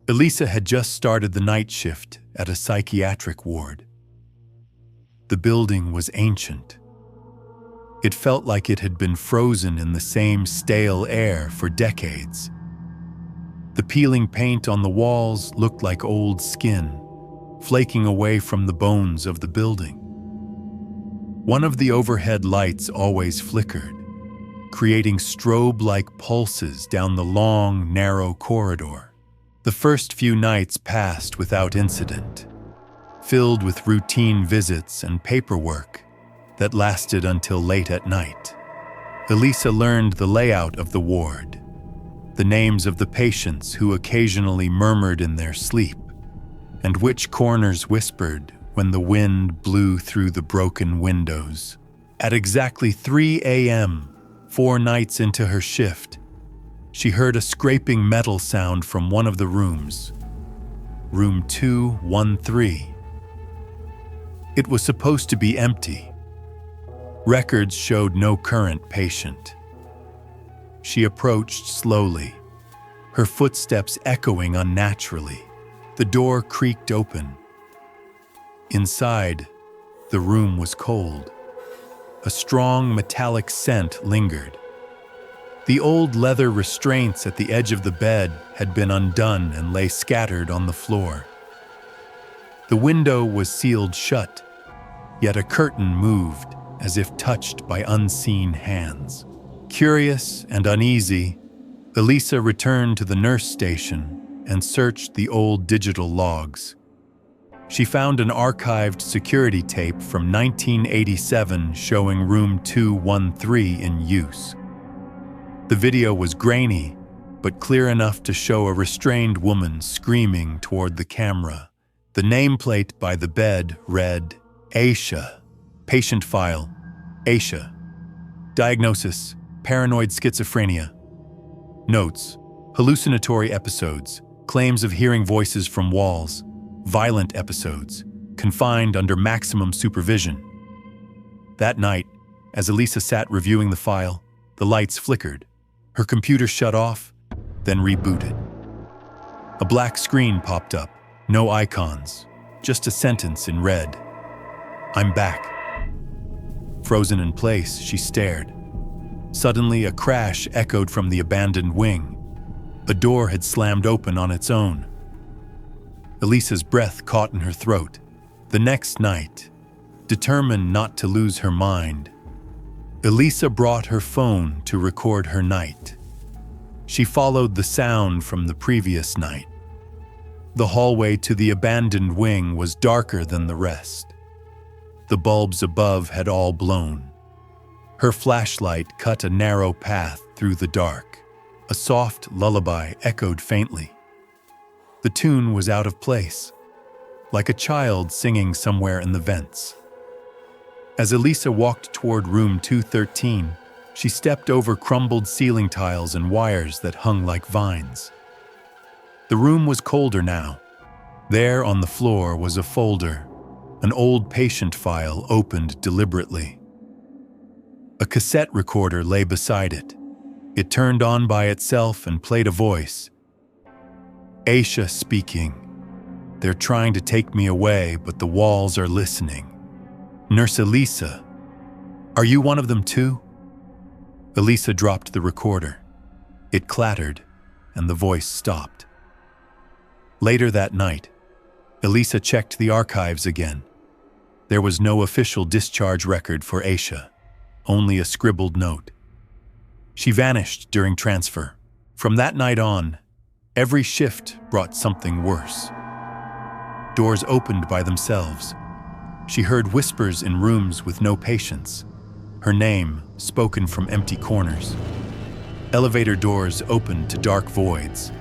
Elisa had just started the night shift at a psychiatric ward. The building was ancient. It felt like it had been frozen in the same stale air for decades. The peeling paint on the walls looked like old skin, flaking away from the bones of the building. One of the overhead lights always flickered, creating strobe-like pulses down the long, narrow corridor. The first few nights passed without incident, filled with routine visits and paperwork that lasted until late at night. Elisa learned the layout of the ward, the names of the patients who occasionally murmured in their sleep, and which corners whispered when the wind blew through the broken windows. At exactly 3 a.m., 4 nights into her shift, she heard a scraping metal sound from one of the rooms, room 213. It was supposed to be empty. Records showed no current patient. She approached slowly, her footsteps echoing unnaturally. The door creaked open. Inside, the room was cold. A strong metallic scent lingered. The old leather restraints at the edge of the bed had been undone and lay scattered on the floor. The window was sealed shut, yet a curtain moved as if touched by unseen hands. Curious and uneasy, Elisa returned to the nurse station and searched the old digital logs. She found an archived security tape from 1987 showing room 213 in use. The video was grainy, but clear enough to show a restrained woman screaming toward the camera. The nameplate by the bed read, Aisha. Patient file, Aisha. Diagnosis, paranoid schizophrenia. Notes, hallucinatory episodes, claims of hearing voices from walls, violent episodes, confined under maximum supervision. That night, as Elisa sat reviewing the file, the lights flickered. Her computer shut off, then rebooted. A black screen popped up, no icons, just a sentence in red. I'm back. Frozen in place, she stared. Suddenly, a crash echoed from the abandoned wing. A door had slammed open on its own. Elisa's breath caught in her throat. The next night, determined not to lose her mind, Elisa brought her phone to record her night. She followed the sound from the previous night. The hallway to the abandoned wing was darker than the rest. The bulbs above had all blown. Her flashlight cut a narrow path through the dark. A soft lullaby echoed faintly. The tune was out of place, like a child singing somewhere in the vents. As Elisa walked toward room 213, she stepped over crumbled ceiling tiles and wires that hung like vines. The room was colder now. There on the floor was a folder, an old patient file opened deliberately. A cassette recorder lay beside it. It turned on by itself and played a voice. Aisha speaking. They're trying to take me away, but the walls are listening. Nurse Elisa, are you one of them too? Elisa dropped the recorder. It clattered, and the voice stopped. Later that night, Elisa checked the archives again. There was no official discharge record for Aisha, only a scribbled note. She vanished during transfer. From that night on, every shift brought something worse. Doors opened by themselves. She heard whispers in rooms with no patients, her name spoken from empty corners. Elevator doors opened to dark voids.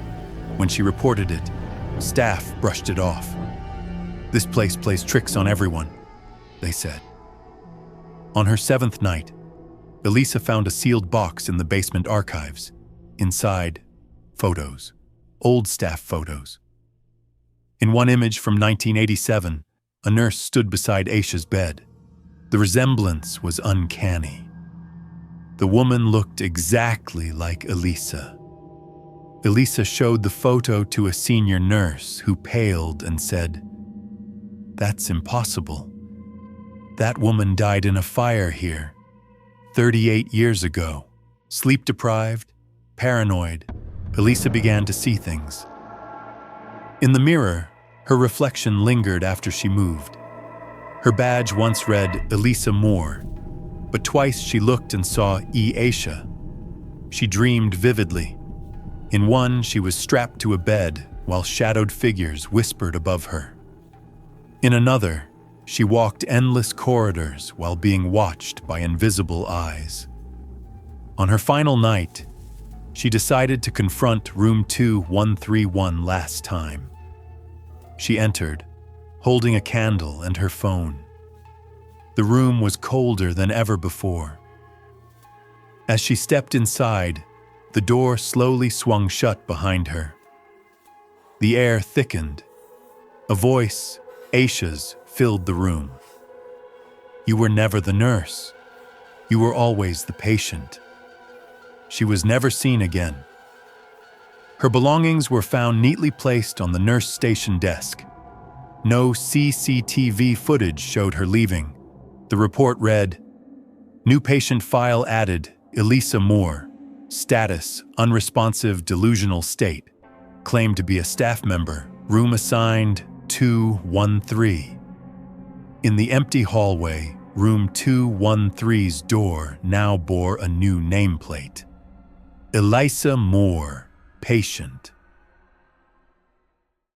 When she reported it, staff brushed it off. This place plays tricks on everyone, they said. On her 7th night, Elisa found a sealed box in the basement archives. Inside, photos, old staff photos. In one image from 1987, a nurse stood beside Aisha's bed. The resemblance was uncanny. The woman looked exactly like Elisa. Elisa showed the photo to a senior nurse who paled and said, "That's impossible. That woman died in a fire here, 38 years ago." Sleep-deprived, paranoid, Elisa began to see things. In the mirror, her reflection lingered after she moved. Her badge once read Elisa Moore, but twice she looked and saw Aisha. She dreamed vividly. In one, she was strapped to a bed while shadowed figures whispered above her. In another, she walked endless corridors while being watched by invisible eyes. On her final night, she decided to confront room 2131 last time. She entered, holding a candle and her phone. The room was colder than ever before. As she stepped inside, the door slowly swung shut behind her. The air thickened. A voice, Aisha's, filled the room. "You were never the nurse. You were always the patient." She was never seen again. Her belongings were found neatly placed on the nurse station desk. No CCTV footage showed her leaving. The report read, "New patient file added, Elisa Moore. Status, unresponsive delusional state. Claimed to be a staff member. Room assigned 213. In the empty hallway, room 213's door now bore a new nameplate. Elisa Moore, patient.